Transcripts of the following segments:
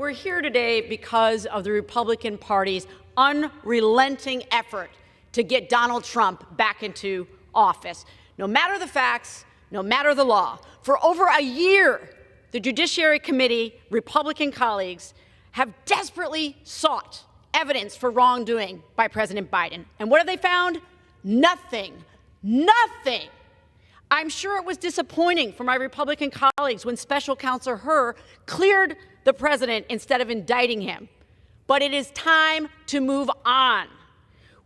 we're here today because of the Republican Party's unrelenting effort to get Donald Trump back into office. No matter the facts, no matter the law, for over a year, the Judiciary Committee, Republican colleagues, have desperately sought evidence for wrongdoing by President Biden. And what have they found? Nothing. Nothing. I'm sure it was disappointing for my Republican colleagues when Special Counsel Hur cleared the president instead of indicting him. But it is time to move on.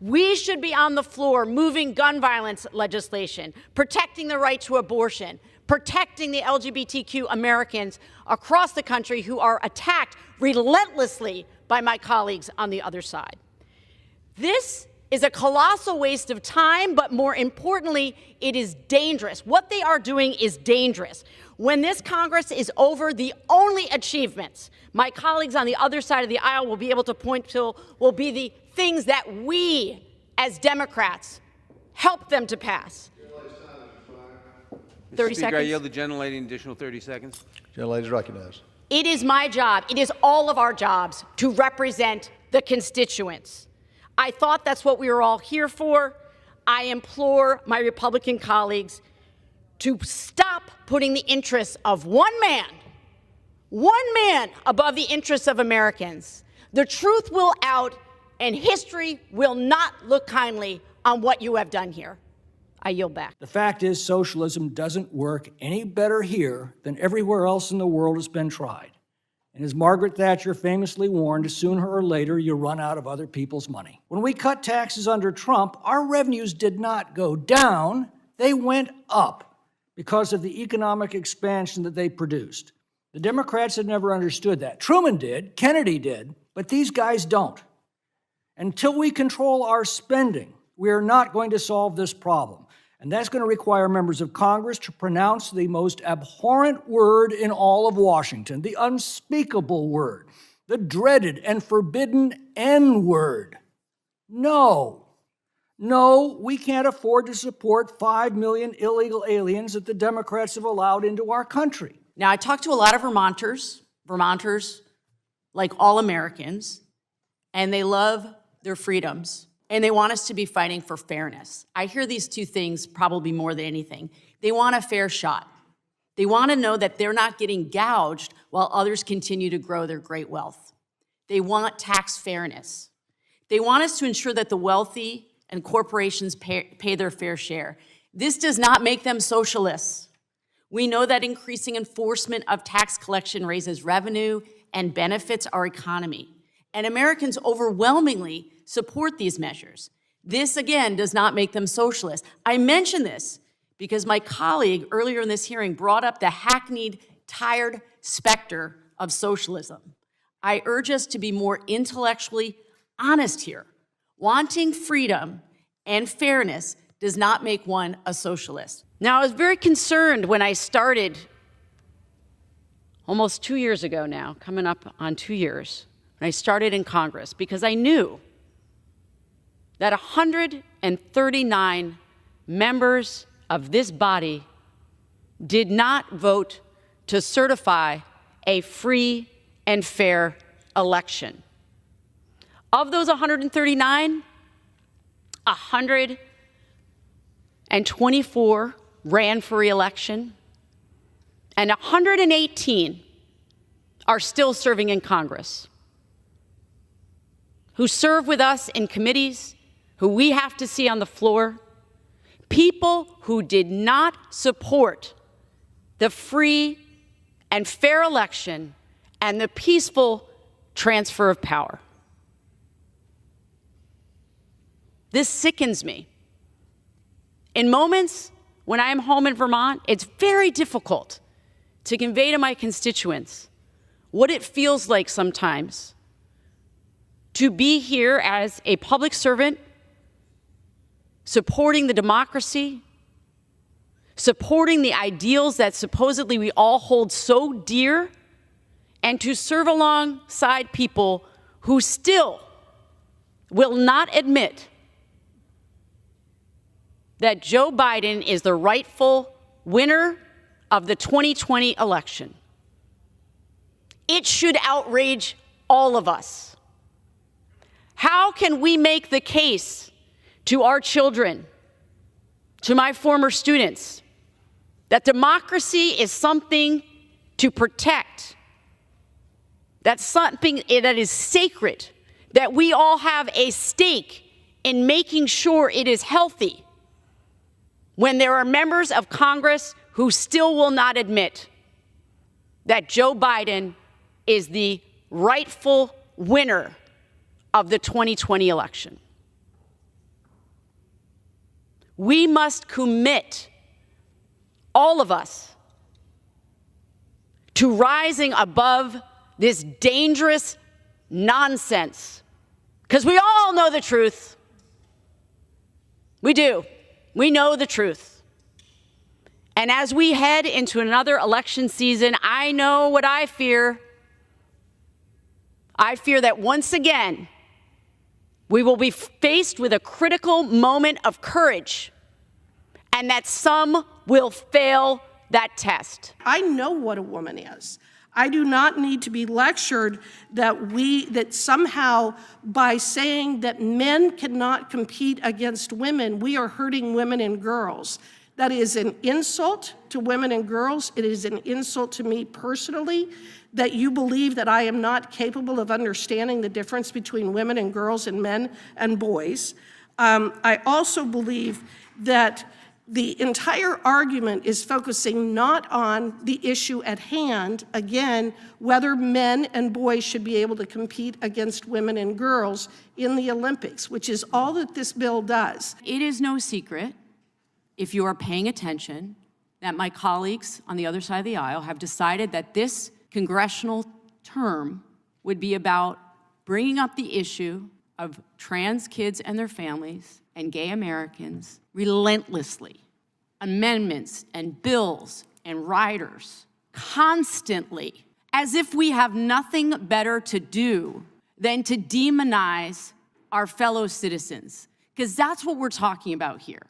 We should be on the floor moving gun violence legislation, protecting the right to abortion, protecting the LGBTQ Americans across the country who are attacked relentlessly by my colleagues on the other side. This is a colossal waste of time, but more importantly, it is dangerous. What they are doing is dangerous. When this Congress is over, the only achievements my colleagues on the other side of the aisle will be able to point to will be the things that we, as Democrats, helped them to pass. 30 Speaker, seconds. I yield the gentlelady an additional 30 seconds. Gentlelady is recognized. It is my job, it is all of our jobs to represent the constituents. I thought that's what we were all here for. I implore my Republican colleagues to stop putting the interests of one man above the interests of Americans. The truth will out, and history will not look kindly on what you have done here. I yield back. The fact is, socialism doesn't work any better here than everywhere else in the world has been tried. And as Margaret Thatcher famously warned, sooner or later you run out of other people's money. When we cut taxes under Trump, our revenues did not go down, they went up because of the economic expansion that they produced. The Democrats had never understood that. Truman did, Kennedy did, but these guys don't. Until we control our spending, we are not going to solve this problem. And that's going to require members of Congress to pronounce the most abhorrent word in all of Washington, the unspeakable word, the dreaded and forbidden N-word. No. No, we can't afford to support 5 million illegal aliens that the Democrats have allowed into our country. Now, I talked to a lot of Vermonters like all Americans, and they love their freedoms. And they want us to be fighting for fairness. I hear these two things probably more than anything. They want a fair shot. They want to know that they're not getting gouged while others continue to grow their great wealth. They want tax fairness. They want us to ensure that the wealthy and corporations pay their fair share. This does not make them socialists. We know that increasing enforcement of tax collection raises revenue and benefits our economy. And Americans overwhelmingly support these measures. This, again, does not make them socialists. I mention this because my colleague earlier in this hearing brought up the hackneyed, tired specter of socialism. I urge us to be more intellectually honest here. Wanting freedom and fairness does not make one a socialist. Now, I was very concerned when I started almost 2 years ago now, coming up on 2 years, when I started in Congress, because I knew that 139 members of this body did not vote to certify a free and fair election. Of those 139, 124 ran for re-election, and 118 are still serving in Congress, who serve with us in committees, who we have to see on the floor, people who did not support the free and fair election and the peaceful transfer of power. This sickens me. In moments when I am home in Vermont, it's very difficult to convey to my constituents what it feels like sometimes to be here as a public servant, supporting the democracy, supporting the ideals that supposedly we all hold so dear, and to serve alongside people who still will not admit that Joe Biden is the rightful winner of the 2020 election. It should outrage all of us. How can we make the case to our children, to my former students, that democracy is something to protect, that's something that is sacred, that we all have a stake in making sure it is healthy, when there are members of Congress who still will not admit that Joe Biden is the rightful winner of the 2020 election? We must commit, all of us, to rising above this dangerous nonsense. Because we all know the truth. We do. We know the truth. And as we head into another election season, I know what I fear. I fear that once again, we will be faced with a critical moment of courage, and that some will fail that test. I know what a woman is. I do not need to be lectured that somehow by saying that men cannot compete against women, we are hurting women and girls. That is an insult to women and girls. It is an insult to me personally that you believe that I am not capable of understanding the difference between women and girls and men and boys. I also believe that the entire argument is focusing not on the issue at hand, again, whether men and boys should be able to compete against women and girls in the Olympics, which is all that this bill does. It is no secret, if you are paying attention, that my colleagues on the other side of the aisle have decided that this congressional term would be about bringing up the issue of trans kids and their families and gay Americans relentlessly. Amendments and bills and riders constantly, as if we have nothing better to do than to demonize our fellow citizens, because that's what we're talking about here.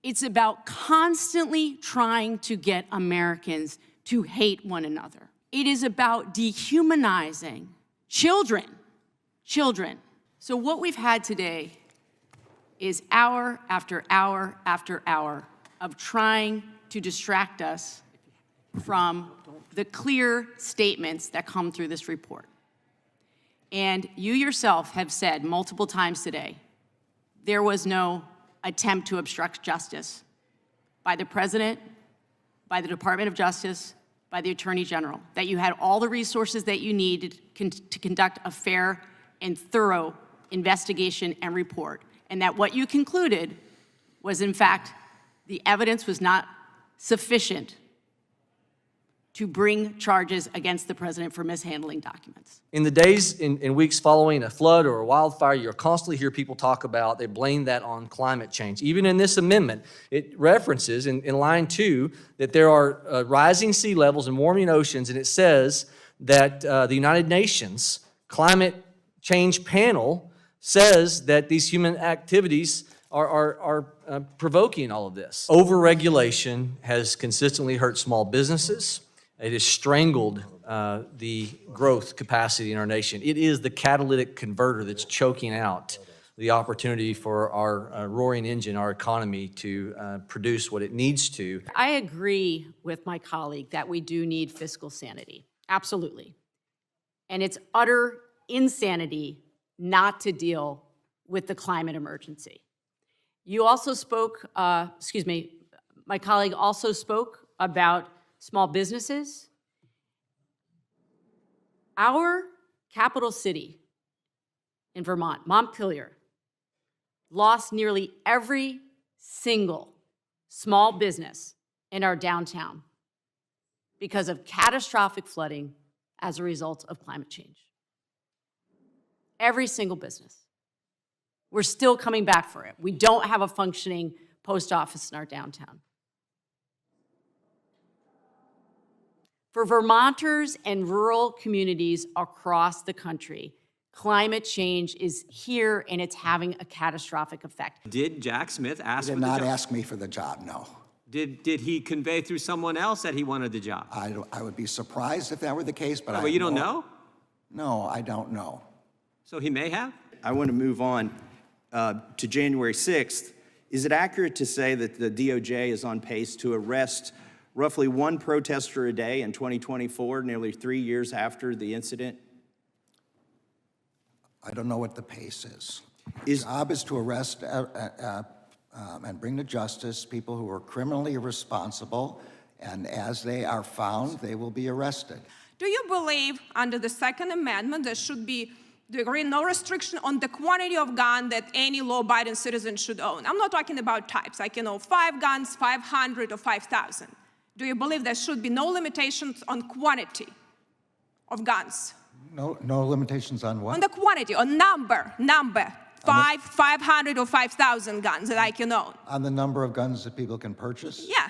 It's about constantly trying to get Americans to hate one another. It is about dehumanizing children. So what we've had today is hour after hour after hour of trying to distract us from the clear statements that come through this report. And you yourself have said multiple times today, there was no attempt to obstruct justice by the President, by the Department of Justice, by the Attorney General, that you had all the resources that you needed to conduct a fair and thorough investigation and report, and that what you concluded was, in fact, the evidence was not sufficient to bring charges against the president for mishandling documents. In the days and weeks following a flood or a wildfire, you'll constantly hear people talk about, they blame that on climate change. Even in this amendment, it references in line 2 that there are rising sea levels and warming oceans, and it says that the United Nations Climate Change Panel says that these human activities are provoking all of this. Overregulation has consistently hurt small businesses. It has strangled the growth capacity in our nation. It is the catalytic converter that's choking out the opportunity for our roaring engine, our economy, to produce what it needs to. I agree with my colleague that we do need fiscal sanity, absolutely. And it's utter insanity not to deal with the climate emergency. You also spoke, my colleague also spoke about small businesses. Our capital city in Vermont, Montpelier, lost nearly every single small business in our downtown because of catastrophic flooding as a result of climate change. Every single business. We're still coming back for it. We don't have a functioning post office in our downtown. For Vermonters and rural communities across the country, climate change is here and it's having a catastrophic effect. Did Jack Smith ask for the job? He did not ask me for the job, no. Did he convey through someone else that he wanted the job? I would be surprised if that were the case, but Well, you don't know? No, I don't know. So he may have? I want to move on to January 6th. Is it accurate to say that the DOJ is on pace to arrest roughly one protester a day in 2024, nearly 3 years after the incident? I don't know what the pace is. The job is to arrest and bring to justice people who are criminally responsible, and as they are found, they will be arrested. Do you believe under the Second Amendment there should be, do you agree, no restriction on the quantity of gun that any law-abiding citizen should own? I'm not talking about types. I can own 5 guns, 500, or 5,000. Do you believe there should be no limitations on quantity of guns? No limitations on what? On the quantity, on number. 500 or 5,000 guns that I can own. On the number of guns that people can purchase? Yeah,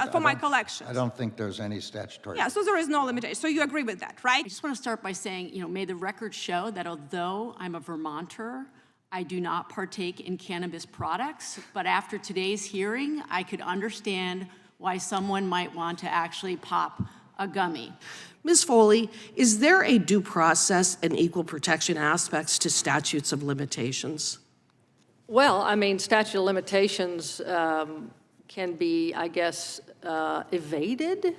for my collection. I don't think there's any statutory. Yeah, so there is no limitation. So you agree with that, right? I just want to start by saying, may the record show that although I'm a Vermonter, I do not partake in cannabis products, but after today's hearing, I could understand why someone might want to actually pop a gummy. Ms. Foley, is there a due process and equal protection aspects to statutes of limitations? Well, I mean, statute of limitations can be, I guess, evaded,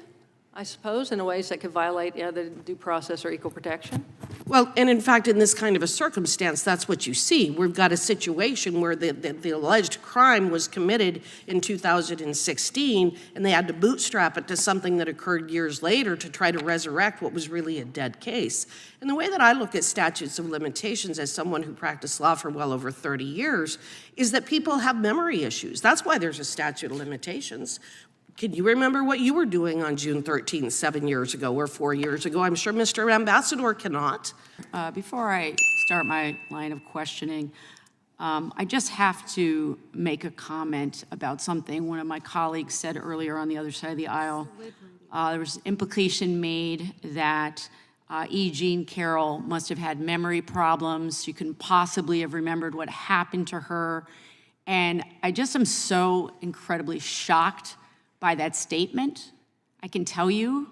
I suppose, in ways that could violate the due process or equal protection. Well, and in fact, in this kind of a circumstance, that's what you see. We've got a situation where the alleged crime was committed in 2016, and they had to bootstrap it to something that occurred years later to try to resurrect what was really a dead case. And the way that I look at statutes of limitations as someone who practiced law for well over 30 years is that people have memory issues. That's why there's a statute of limitations. Can you remember what you were doing on June 13th, 7 years ago or 4 years ago? I'm sure Mr. Ambassador cannot. Before I start my line of questioning, I just have to make a comment about something one of my colleagues said earlier on the other side of the aisle. There was implication made that E. Jean Carroll must have had memory problems. She couldn't possibly have remembered what happened to her. And I just am so incredibly shocked by that statement. I can tell you,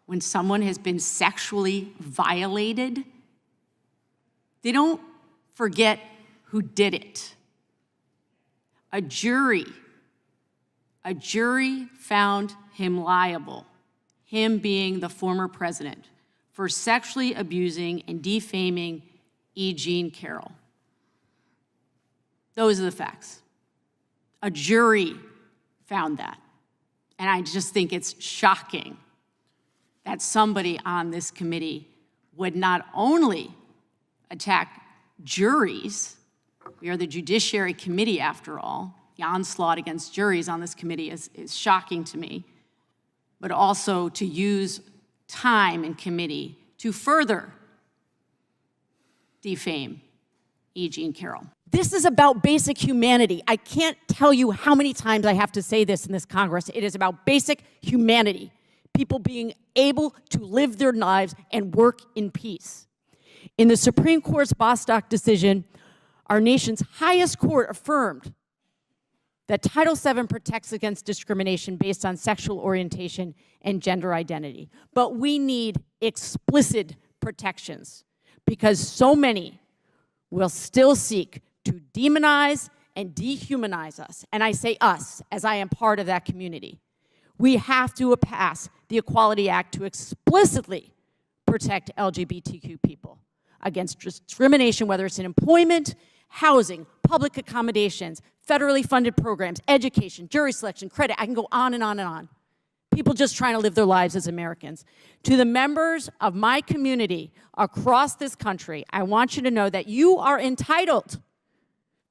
when someone has been sexually violated, they don't forget who did it. A jury found him liable, him being the former president, for sexually abusing and defaming E. Jean Carroll. Those are the facts. A jury found that. And I just think it's shocking that somebody on this committee would not only attack juries, we are the Judiciary Committee after all, the onslaught against juries on this committee is shocking to me, but also to use time in committee to further defame E. Jean Carroll. This is about basic humanity. I can't tell you how many times I have to say this in this Congress. It is about basic humanity. People being able to live their lives and work in peace. In the Supreme Court's Bostock decision, our nation's highest court affirmed that Title VII protects against discrimination based on sexual orientation and gender identity. But we need explicit protections because so many will still seek to demonize and dehumanize us. And I say us, as I am part of that community. We have to pass the Equality Act to explicitly protect LGBTQ people against discrimination, whether it's in employment, housing, public accommodations, federally funded programs, education, jury selection, credit. I can go on and on and on. People just trying to live their lives as Americans. To the members of my community across this country, I want you to know that you are entitled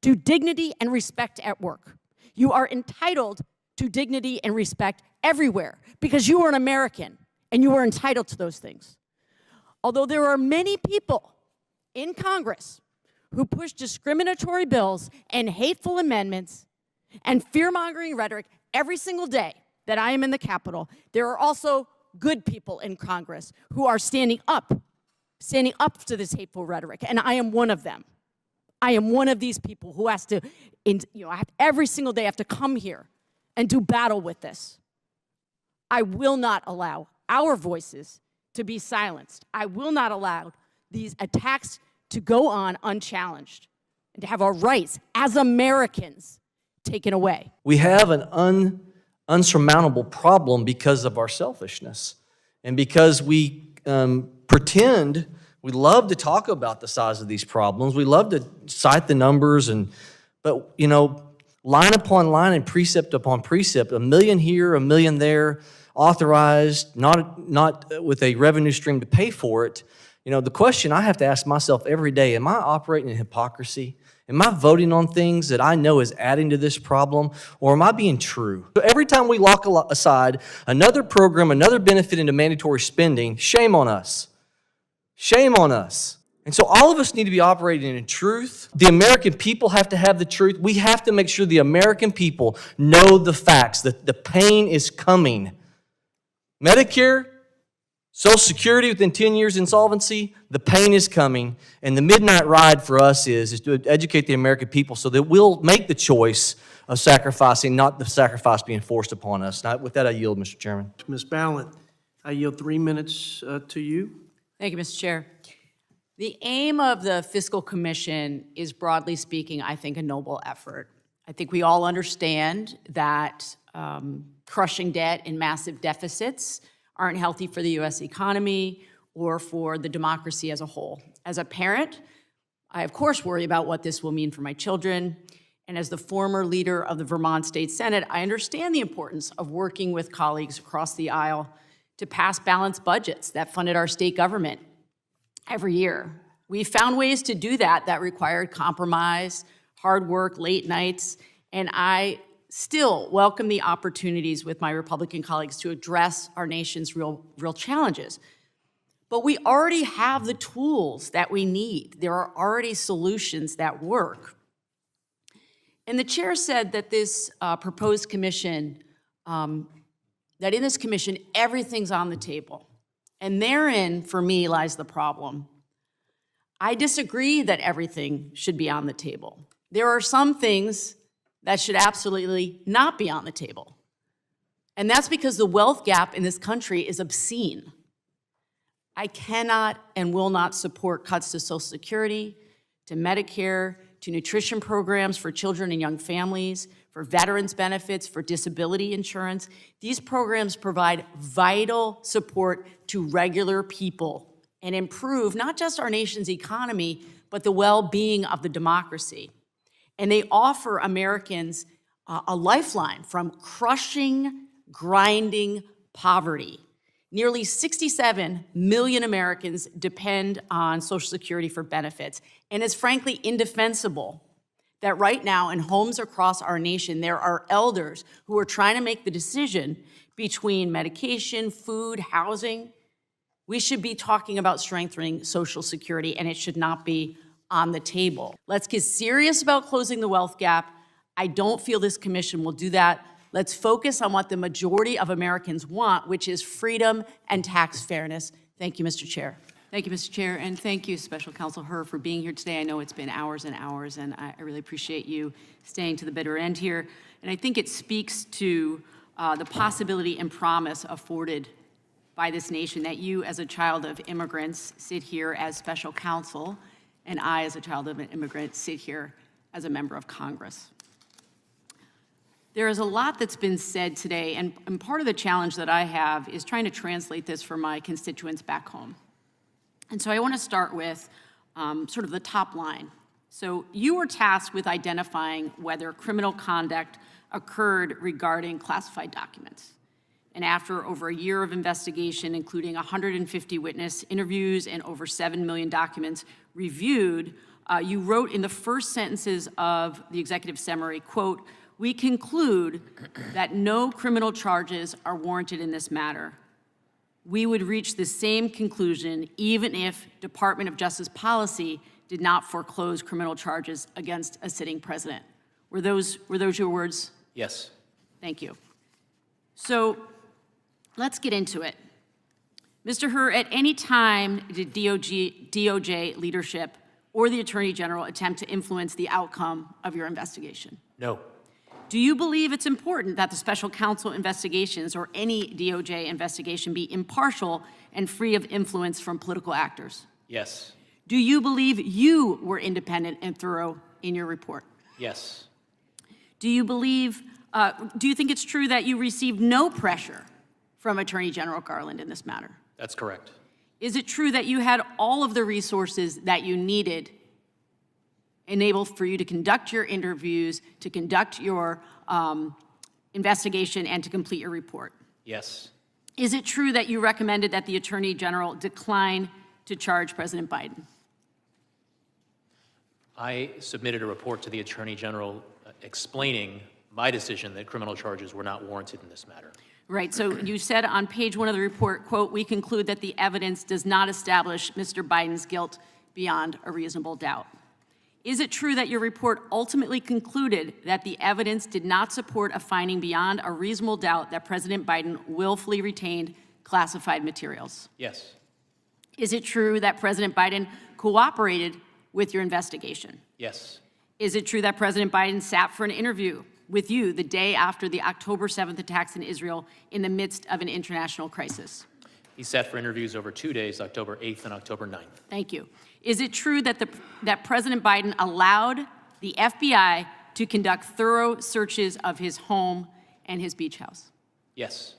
to dignity and respect at work. You are entitled to dignity and respect everywhere because you are an American and you are entitled to those things. Although there are many people in Congress who push discriminatory bills and hateful amendments and fear-mongering rhetoric every single day that I am in the Capitol, there are also good people in Congress who are standing up to this hateful rhetoric, and I am one of them. I am one of these people who has to, every single day have to come here and do battle with this. I will not allow our voices to be silenced. I will not allow these attacks to go on unchallenged and to have our rights as Americans taken away. We have an unsurmountable problem because of our selfishness and because we pretend. We love to talk about the size of these problems. We love to cite the numbers, but you know, line upon line and precept upon precept, 1 million here, 1 million there, authorized, not with a revenue stream to pay for it. You know, the question I have to ask myself every day, am I operating in hypocrisy? Am I voting on things that I know is adding to this problem, or am I being true? So every time we lock aside another program, another benefit into mandatory spending, shame on us. Shame on us. And so all of us need to be operating in truth. The American people have to have the truth. We have to make sure the American people know the facts, that the pain is coming. Medicare, Social Security within 10 years insolvency, the pain is coming. And the midnight ride for us is to educate the American people so that we'll make the choice of sacrificing, not the sacrifice being forced upon us. Now, with that, I yield, Mr. Chairman. Ms. Balint, I yield 3 minutes to you. Thank you, Mr. Chair. The aim of the Fiscal Commission is, broadly speaking, I think, a noble effort. I think we all understand that crushing debt and massive deficits aren't healthy for the U.S. economy or for the democracy as a whole. As a parent, I, of course, worry about what this will mean for my children. And as the former leader of the Vermont State Senate, I understand the importance of working with colleagues across the aisle to pass balanced budgets that funded our state government every year. We found ways to do that required compromise, hard work, late nights, and I still welcome the opportunities with my Republican colleagues to address our nation's real challenges. But we already have the tools that we need. There are already solutions that work. And the chair said that this proposed commission, that in this commission, everything's on the table. And therein, for me, lies the problem. I disagree that everything should be on the table. There are some things that should absolutely not be on the table. And that's because the wealth gap in this country is obscene. I cannot and will not support cuts to Social Security, to Medicare, to nutrition programs for children and young families, for veterans benefits, for disability insurance. These programs provide vital support to regular people and improve not just our nation's economy, but the well-being of the democracy. And they offer Americans a lifeline from crushing, grinding poverty. Nearly 67 million Americans depend on Social Security for benefits, and it's frankly indefensible that right now in homes across our nation, there are elders who are trying to make the decision between medication, food, housing. We should be talking about strengthening Social Security, and it should not be on the table. Let's get serious about closing the wealth gap. I don't feel this commission will do that. Let's focus on what the majority of Americans want, which is freedom and tax fairness. Thank you, Mr. Chair. Thank you, Mr. Chair, and thank you, Special Counsel Herr, for being here today. I know it's been hours and hours, and I really appreciate you staying to the bitter end here. And I think it speaks to the possibility and promise afforded by this nation that you, as a child of immigrants, sit here as special counsel, and I, as a child of an immigrant, sit here as a member of Congress. There is a lot that's been said today, and part of the challenge that I have is trying to translate this for my constituents back home. And so I want to start with sort of the top line. So you were tasked with identifying whether criminal conduct occurred regarding classified documents. And after over a year of investigation, including 150 witness interviews and over 7 million documents reviewed, you wrote in the first sentences of the executive summary, quote, "We conclude that no criminal charges are warranted in this matter. We would reach the same conclusion even if Department of Justice policy did not foreclose criminal charges against a sitting president." Were those your words? Yes. Thank you. So let's get into it. Mr. Herr, at any time did DOJ leadership or the Attorney General attempt to influence the outcome of your investigation? No. Do you believe it's important that the special counsel investigations or any DOJ investigation be impartial and free of influence from political actors? Yes. Do you believe you were independent and thorough in your report? Yes. Do you think it's true that you received no pressure from Attorney General Garland in this matter? That's correct. Is it true that you had all of the resources that you needed enabled for you to conduct your interviews, to conduct your investigation, and to complete your report? Yes. Is it true that you recommended that the Attorney General decline to charge President Biden? I submitted a report to the Attorney General explaining my decision that criminal charges were not warranted in this matter. Right, so you said on page 1 of the report, quote, "We conclude that the evidence does not establish Mr. Biden's guilt beyond a reasonable doubt." Is it true that your report ultimately concluded that the evidence did not support a finding beyond a reasonable doubt that President Biden willfully retained classified materials? Yes. Is it true that President Biden cooperated with your investigation? Yes. Is it true that President Biden sat for an interview with you the day after the October 7th attacks in Israel in the midst of an international crisis? He sat for interviews over 2 days, October 8th and October 9th. Thank you. Is it true that that President Biden allowed the FBI to conduct thorough searches of his home and his beach house? Yes.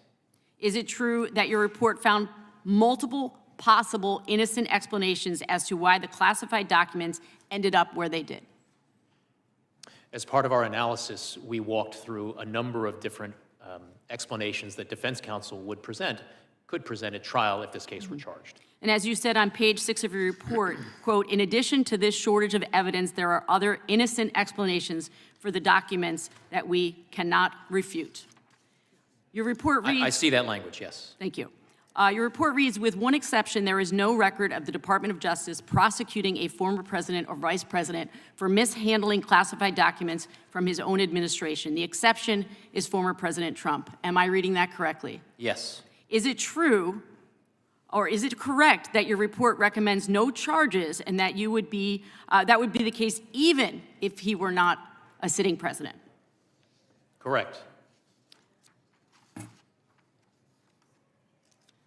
Is it true that your report found multiple possible innocent explanations as to why the classified documents ended up where they did? As part of our analysis, we walked through a number of different explanations that defense counsel could present at trial if this case were charged. And as you said on page 6 of your report, quote, "In addition to this shortage of evidence, there are other innocent explanations for the documents that we cannot refute." Your report reads— I see that language, yes. Thank you. Your report reads, "With one exception, there is no record of the Department of Justice prosecuting a former president or vice president for mishandling classified documents from his own administration. The exception is former President Trump." Am I reading that correctly? Yes. Is it true, or is it correct that your report recommends no charges and that you would be, that would be the case even if he were not a sitting president? Correct.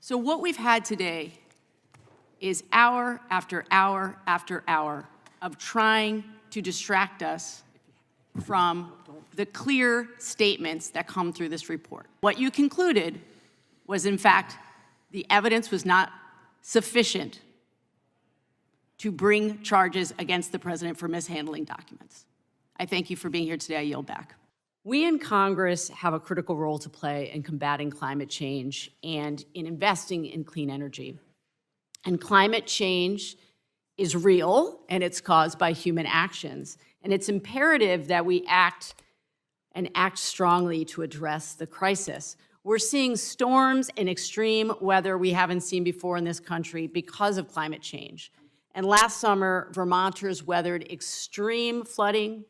So what we've had today is hour after hour after hour of trying to distract us from the clear statements that come through this report. What you concluded was, in fact, the evidence was not sufficient to bring charges against the president for mishandling documents. I thank you for being here today. I yield back. We in Congress have a critical role to play in combating climate change and in investing in clean energy. And climate change is real, and it's caused by human actions. And it's imperative that we act strongly to address the crisis. We're seeing storms and extreme weather we haven't seen before in this country because of climate change. And last summer, Vermonters weathered extreme flooding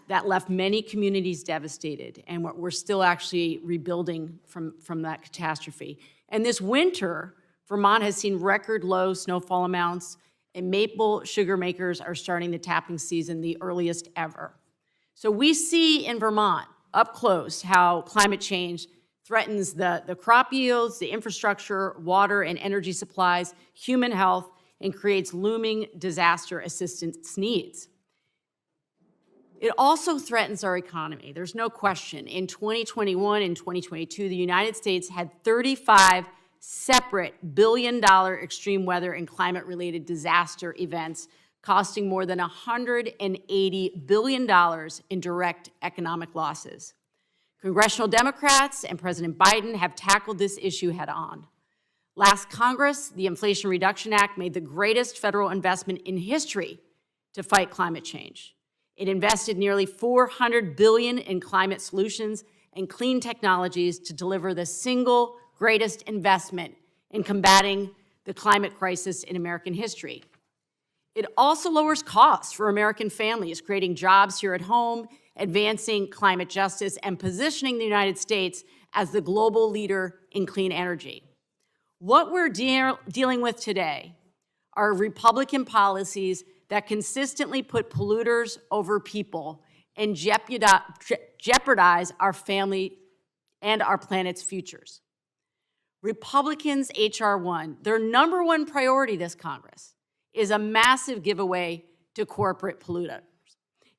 that left many communities devastated, and we're still actually rebuilding from that catastrophe. And this winter, Vermont has seen record low snowfall amounts, and maple sugar makers are starting the tapping season the earliest ever. So we see in Vermont, up close, how climate change threatens the crop yields, the infrastructure, water and energy supplies, human health, and creates looming disaster assistance needs. It also threatens our economy. There's no question. In 2021 and 2022, the United States had 35 separate billion-dollar extreme weather and climate-related disaster events, costing more than $180 billion in direct economic losses. Congressional Democrats and President Biden have tackled this issue head-on. Last Congress, the Inflation Reduction Act made the greatest federal investment in history to fight climate change. It invested nearly $400 billion in climate solutions and clean technologies to deliver the single greatest investment in combating the climate crisis in American history. It also lowers costs for American families, creating jobs here at home, advancing climate justice, and positioning the United States as the global leader in clean energy. What we're dealing with today are Republican policies that consistently put polluters over people and jeopardize our family and our planet's futures. Republicans' H.R. 1, their number one priority this Congress, is a massive giveaway to corporate polluters.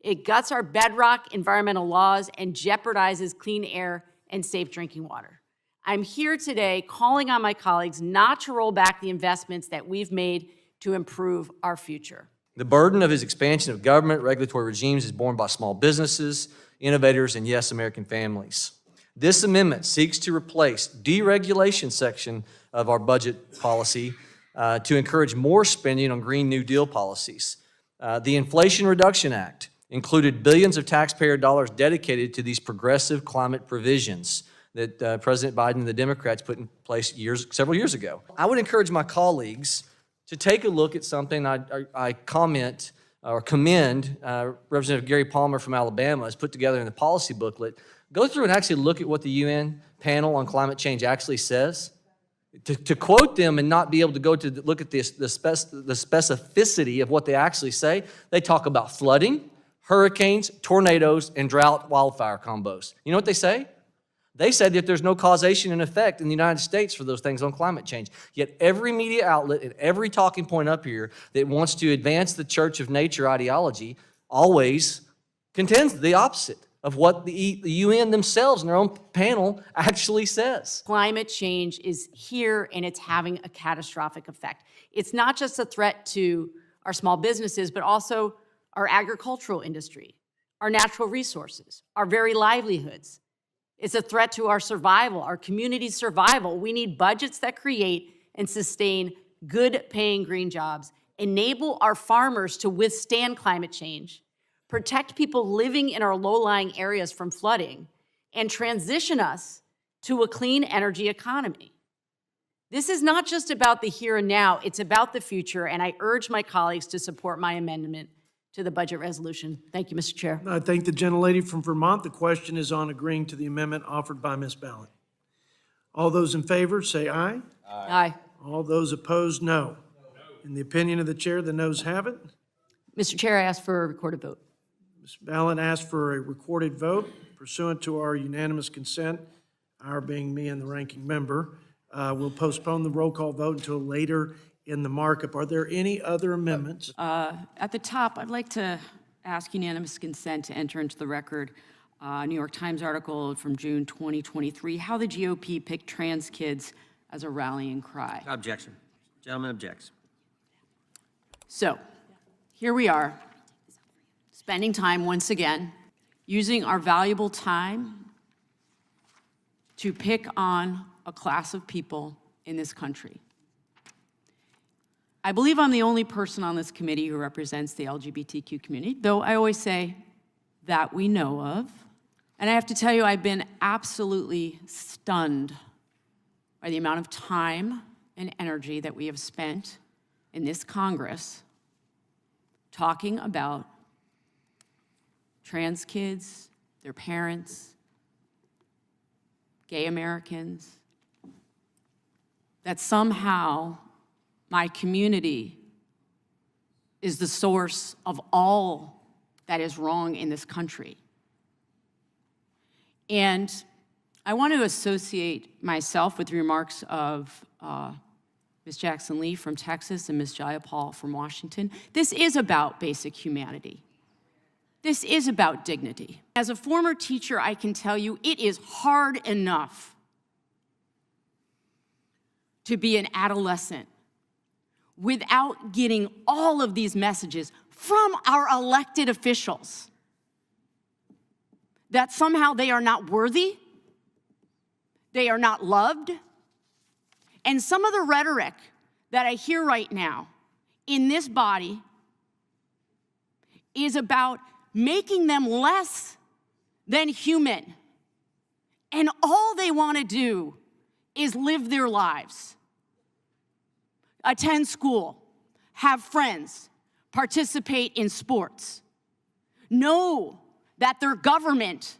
It guts our bedrock environmental laws and jeopardizes clean air and safe drinking water. I'm here today calling on my colleagues not to roll back the investments that we've made to improve our future. The burden of his expansion of government regulatory regimes is borne by small businesses, innovators, and yes, American families. This amendment seeks to replace deregulation section of our budget policy to encourage more spending on Green New Deal policies. The Inflation Reduction Act included billions of taxpayer dollars dedicated to these progressive climate provisions that President Biden and the Democrats put in place several years ago. I would encourage my colleagues to take a look at something I commend Representative Gary Palmer from Alabama has put together in the policy booklet. Go through and actually look at what the UN panel on climate change actually says. To quote them and not be able to go to look at the specificity of what they actually say, they talk about flooding, hurricanes, tornadoes, and drought wildfire combos. You know what they say? They said that there's no causation and effect in the United States for those things on climate change. Yet every media outlet and every talking point up here that wants to advance the Church of Nature ideology always contends the opposite of what the UN themselves in their own panel actually says. Climate change is here and it's having a catastrophic effect. It's not just a threat to our small businesses, but also our agricultural industry, our natural resources, our very livelihoods. It's a threat to our survival, our community's survival. We need budgets that create and sustain good-paying green jobs, enable our farmers to withstand climate change, protect people living in our low-lying areas from flooding, and transition us to a clean energy economy. This is not just about the here and now, it's about the future, and I urge my colleagues to support my amendment to the budget resolution. Thank you, Mr. Chair. I thank the gentlelady from Vermont. The question is on agreeing to the amendment offered by Ms. Balint. All those in favor say aye. Aye. All those opposed, no. In the opinion of the chair, the noes have it. Mr. Chair, I ask for a recorded vote. Ms. Balint asked for a recorded vote pursuant to our unanimous consent, our being me and the ranking member. We'll postpone the roll call vote until later in the markup. Are there any other amendments? At the top, I'd like to ask unanimous consent to enter into the record a New York Times article from June 2023, how the GOP picked trans kids as a rallying cry. Objection. Gentleman objects. So, here we are, spending time once again, using our valuable time to pick on a class of people in this country. I believe I'm the only person on this committee who represents the LGBTQ community, though I always say that we know of. And I have to tell you, I've been absolutely stunned by the amount of time and energy that we have spent in this Congress talking about trans kids, their parents, gay Americans, that somehow my community is the source of all that is wrong in this country. And I want to associate myself with the remarks of Ms. Jackson Lee from Texas and Ms. Jayapal from Washington. This is about basic humanity. This is about dignity. As a former teacher, I can tell you it is hard enough to be an adolescent without getting all of these messages from our elected officials that somehow they are not worthy, they are not loved. And some of the rhetoric that I hear right now in this body is about making them less than human. And all they want to do is live their lives. Attend school, have friends, participate in sports. Know that their government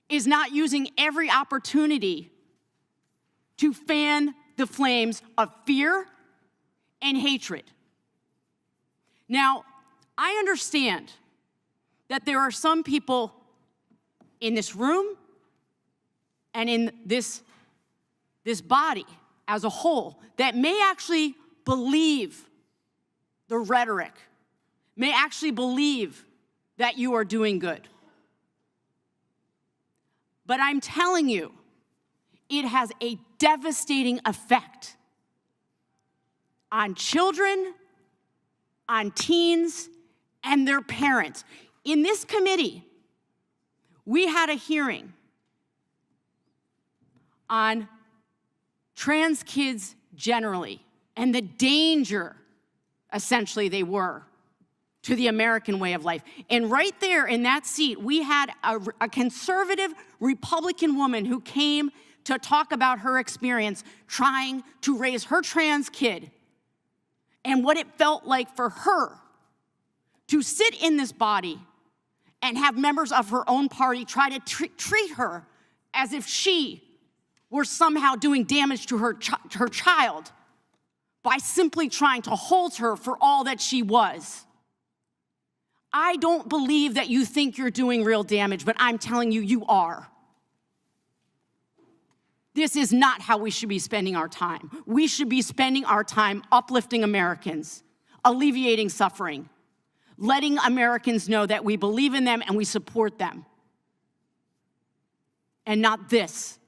is not using every opportunity to fan the flames of fear and hatred. Now, I understand that there are some people in this room and in this body as a whole that may actually believe the rhetoric, may actually believe that you are doing good. But I'm telling you, it has a devastating effect on children, on teens, and their parents. In this committee, we had a hearing on trans kids generally and the danger, essentially, they were to the American way of life. And right there in that seat, we had a conservative Republican woman who came to talk about her experience trying to raise her trans kid and what it felt like for her to sit in this body and have members of her own party try to treat her as if she were somehow doing damage to her child by simply trying to hold her for all that she was. I don't believe that you think you're doing real damage, but I'm telling you, you are. This is not how we should be spending our time. We should be spending our time uplifting Americans, alleviating suffering, letting Americans know that we believe in them and we support them. And not this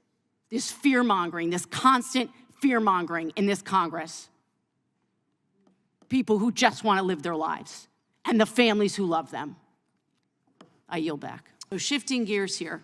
fear-mongering, this constant fear-mongering in this Congress. People who just want to live their lives and the families who love them. I yield back. So shifting gears here.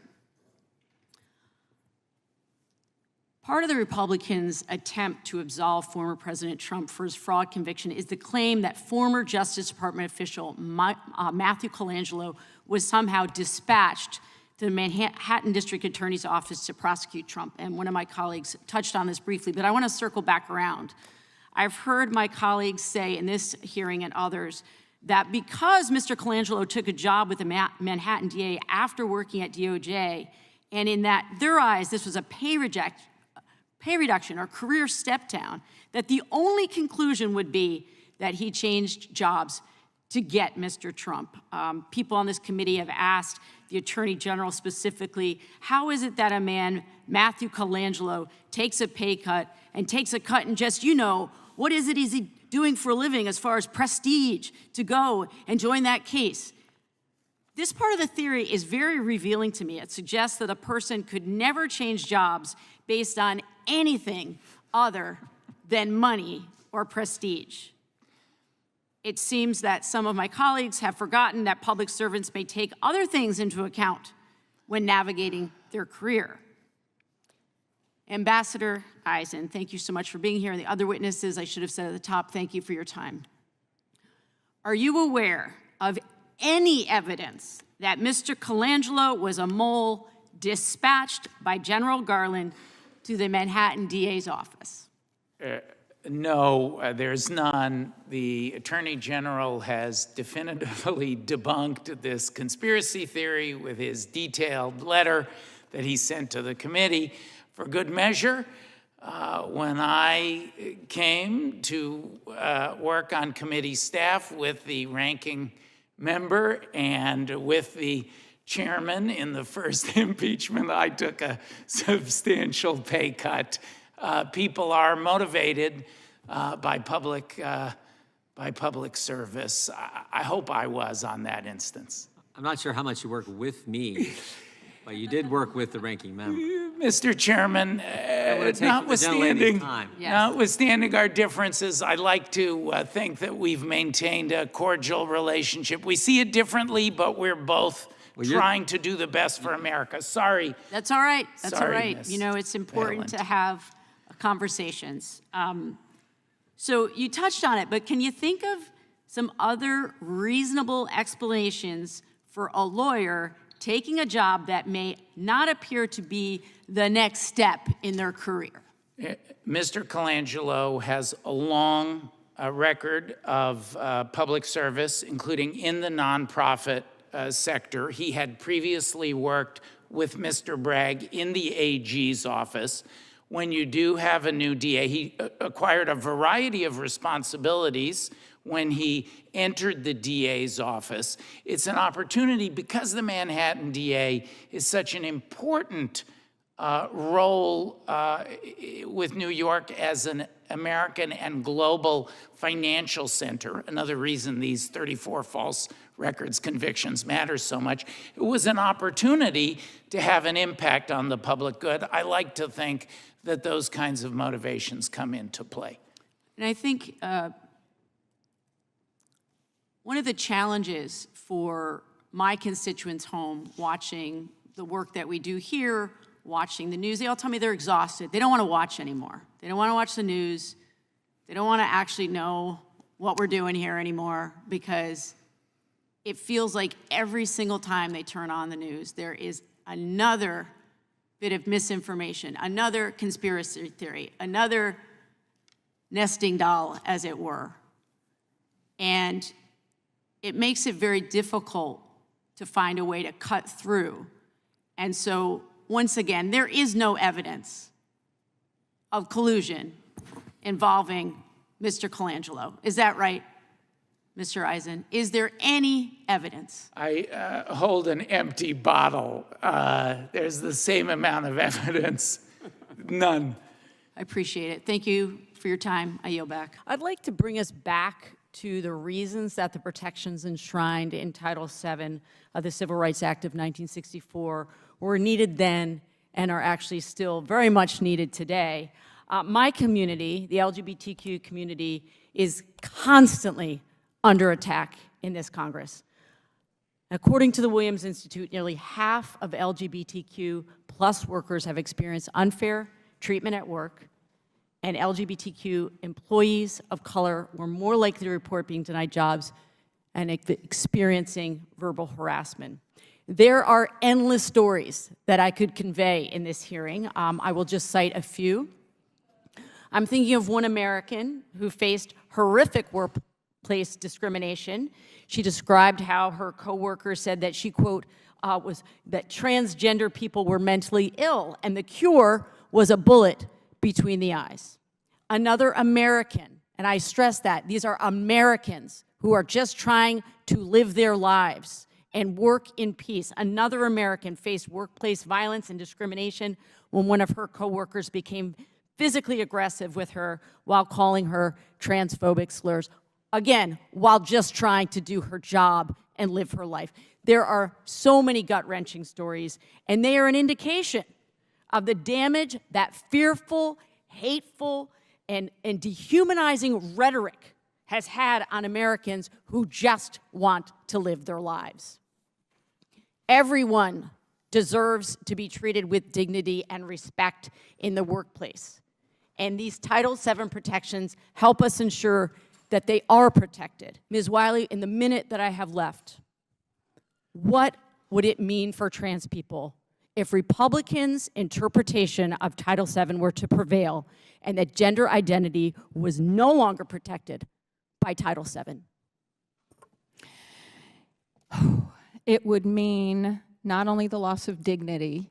Part of the Republicans' attempt to absolve former President Trump for his fraud conviction is the claim that former Justice Department official Matthew Colangelo was somehow dispatched to the Manhattan District Attorney's Office to prosecute Trump. And one of my colleagues touched on this briefly, but I want to circle back around. I've heard my colleagues say in this hearing and others that because Mr. Colangelo took a job with the Manhattan DA after working at DOJ, and in their eyes, this was a pay reduction or career step down, that the only conclusion would be that he changed jobs to get Mr. Trump. People on this committee have asked the Attorney General specifically, how is it that a man, Matthew Colangelo, takes a pay cut and takes a cut in just, what is he doing for a living as far as prestige to go and join that case? This part of the theory is very revealing to me. It suggests that a person could never change jobs based on anything other than money or prestige. It seems that some of my colleagues have forgotten that public servants may take other things into account when navigating their career. Ambassador Eisen, thank you so much for being here. And the other witnesses, I should have said at the top, thank you for your time. Are you aware of any evidence that Mr. Colangelo was a mole dispatched by General Garland to the Manhattan DA's office? No, there's none. The Attorney General has definitively debunked this conspiracy theory with his detailed letter that he sent to the committee. For good measure, when I came to work on committee staff with the ranking member and with the chairman in the first impeachment, I took a substantial pay cut. People are motivated by public service. I hope I was on that instance. I'm not sure how much you worked with me, but you did work with the ranking member. Mr. Chairman, notwithstanding our differences, I'd like to think that we've maintained a cordial relationship. We see it differently, but we're both trying to do the best for America. Sorry. That's all right. That's Sorry, all right. Ms. It's important Balint. to have conversations. So you touched on it, but can you think of some other reasonable explanations for a lawyer taking a job that may not appear to be the next step in their career? Mr. Colangelo has a long record of public service, including in the nonprofit sector. He had previously worked with Mr. Bragg in the AG's office. When you do have a new DA, he acquired a variety of responsibilities when he entered the DA's office. It's an opportunity because the Manhattan DA is such an important role with New York as an American and global financial center. Another reason these 34 false records convictions matter so much. It was an opportunity to have an impact on the public good. I like to think that those kinds of motivations come into play. And I think one of the challenges for my constituents home watching the work that we do here, watching the news, they all tell me they're exhausted. They don't want to watch anymore. They don't want to watch the news. They don't want to actually know what we're doing here anymore because it feels like every single time they turn on the news, there is another bit of misinformation, another conspiracy theory, another nesting doll, as it were. And it makes it very difficult to find a way to cut through. And so, once again, there is no evidence of collusion involving Mr. Colangelo. Is that right, Mr. Eisen? Is there any evidence? I hold an empty bottle. There's the same amount of evidence. None. I appreciate it. Thank you for your time. I yield back. I'd like to bring us back to the reasons that the protections enshrined in Title VII of the Civil Rights Act of 1964 were needed then and are actually still very much needed today. My community, the LGBTQ community, is constantly under attack in this Congress. According to the Williams Institute, nearly half of LGBTQ plus workers have experienced unfair treatment at work, and LGBTQ employees of color were more likely to report being denied jobs and experiencing verbal harassment. There are endless stories that I could convey in this hearing. I will just cite a few. I'm thinking of one American who faced horrific workplace discrimination. She described how her coworker said that she, quote, was that transgender people were mentally ill and the cure was a bullet between the eyes. Another American, and I stress that, these are Americans who are just trying to live their lives and work in peace. Another American faced workplace violence and discrimination when one of her coworkers became physically aggressive with her while calling her transphobic slurs. Again, while just trying to do her job and live her life. There are so many gut-wrenching stories, and they are an indication of the damage that fearful, hateful, and dehumanizing rhetoric has had on Americans who just want to live their lives. Everyone deserves to be treated with dignity and respect in the workplace. And these Title VII protections help us ensure that they are protected. Ms. Wiley, in the minute that I have left, what would it mean for trans people if Republicans' interpretation of Title VII were to prevail and that gender identity was no longer protected by Title VII? It would mean not only the loss of dignity,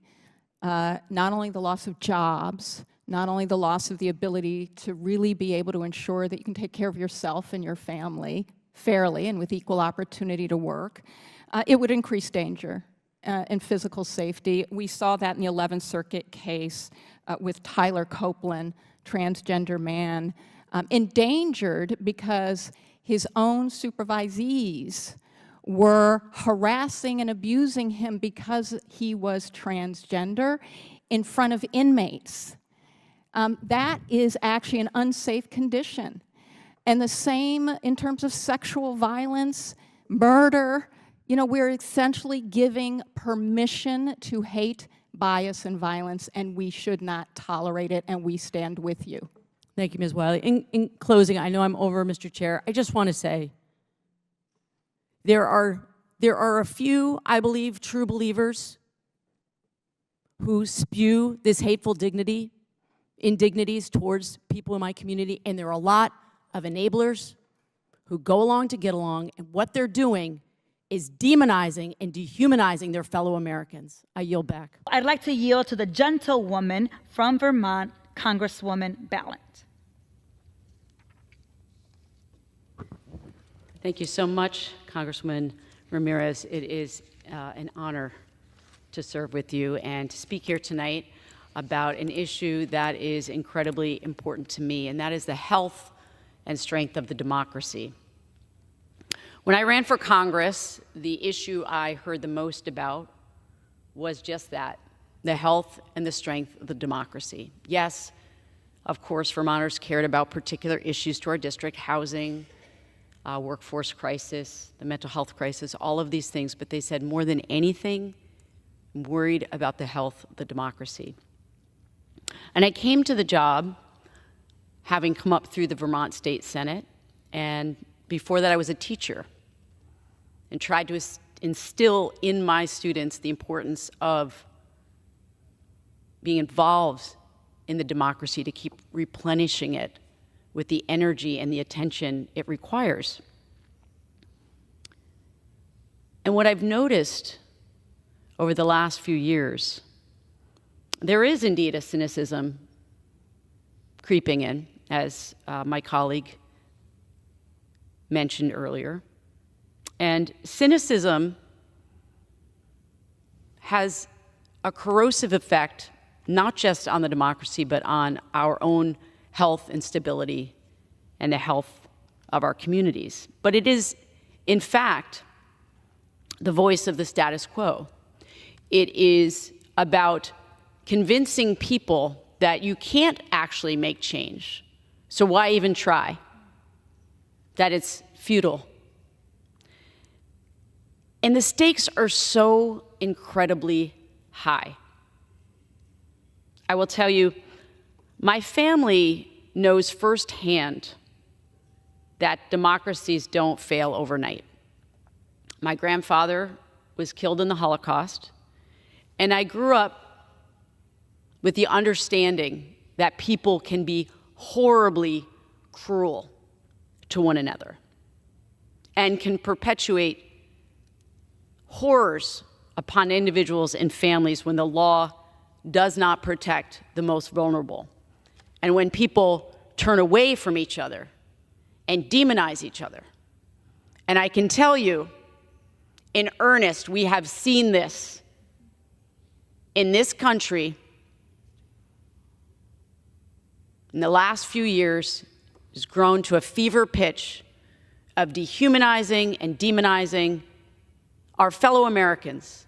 not only the loss of jobs, not only the loss of the ability to really be able to ensure that you can take care of yourself and your family fairly and with equal opportunity to work, it would increase danger and physical safety. We saw that in the 11th Circuit case with Tyler Copeland, transgender man, endangered because his own supervisees were harassing and abusing him because he was transgender in front of inmates. That is actually an unsafe condition. And the same in terms of sexual violence, murder. You know, we're essentially giving permission to hate, bias, and violence, and we should not tolerate it, and we stand with you. Thank you, Ms. Wiley. In closing, I know I'm over, Mr. Chair. I just want to say there are a few, I believe, true believers who spew this hateful indignities towards people in my community, and there are a lot of enablers who go along to get along, and what they're doing is demonizing and dehumanizing their fellow Americans. I yield back. I'd like to yield to the gentlewoman from Vermont, Congresswoman Balint. Thank you so much, Congresswoman Ramirez. It is an honor to serve with you and to speak here tonight about an issue that is incredibly important to me, and that is the health and strength of the democracy. When I ran for Congress, the issue I heard the most about was just that, the health and the strength of the democracy. Yes, of course, Vermonters cared about particular issues to our district, housing, workforce crisis, the mental health crisis, all of these things, but they said more than anything, I'm worried about the health of the democracy. And I came to the job having come up through the Vermont State Senate, and before that I was a teacher and tried to instill in my students the importance of being involved in the democracy to keep replenishing it with the energy and the attention it requires. And what I've noticed over the last few years, there is indeed a cynicism creeping in, as my colleague mentioned earlier. And cynicism has a corrosive effect, not just on the democracy, but on our own health and stability and the health of our communities. But it is, in fact, the voice of the status quo. It is about convincing people that you can't actually make change, so why even try? That it's futile. And the stakes are so incredibly high. I will tell you, my family knows firsthand that democracies don't fail overnight. My grandfather was killed in the Holocaust, and I grew up with the understanding that people can be horribly cruel to one another and can perpetuate horrors upon individuals and families when the law does not protect the most vulnerable. And when people turn away from each other and demonize each other. And I can tell you, in earnest, we have seen this in this country in the last few years. Has grown to a fever pitch of dehumanizing and demonizing our fellow Americans.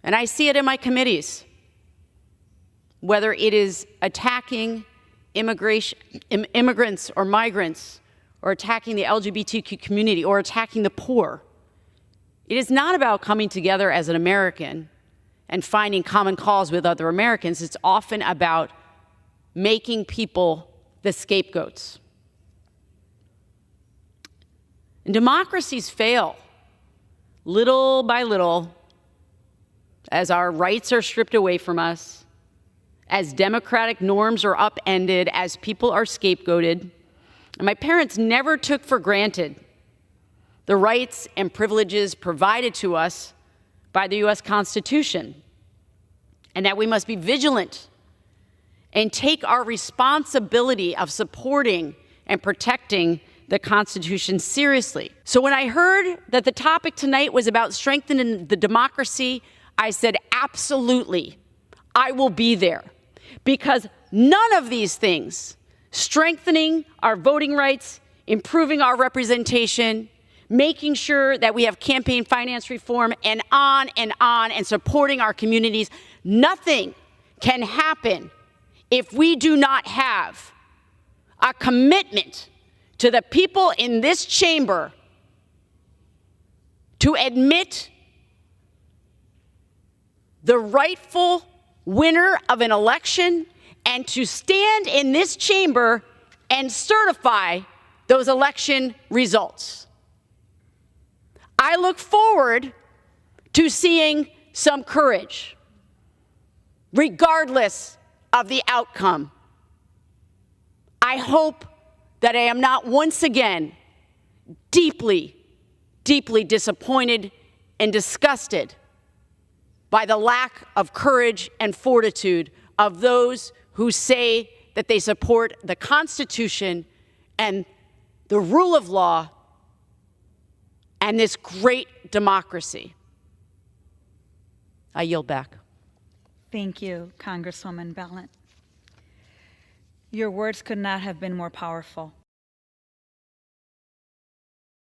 And I see it in my committees, whether it is attacking immigrants or migrants, or attacking the LGBTQ community, or attacking the poor. It is not about coming together as an American and finding common cause with other Americans. It's often about making people the scapegoats. And democracies fail little by little as our rights are stripped away from us, as democratic norms are upended, as people are scapegoated. And my parents never took for granted the rights and privileges provided to us by the U.S. Constitution, and that we must be vigilant and take our responsibility of supporting and protecting the Constitution seriously. So when I heard that the topic tonight was about strengthening the democracy, I said, absolutely, I will be there. Because none of these things, strengthening our voting rights, improving our representation, making sure that we have campaign finance reform, and supporting our communities, nothing can happen if we do not have a commitment to the people in this chamber to admit the rightful winner of an election and to stand in this chamber and certify those election results. I look forward to seeing some courage, regardless of the outcome. I hope that I am not once again deeply, deeply disappointed and disgusted by the lack of courage and fortitude of those who say that they support the Constitution and the rule of law and this great democracy. I yield back. Thank you, Congresswoman Balint. Your words could not have been more powerful.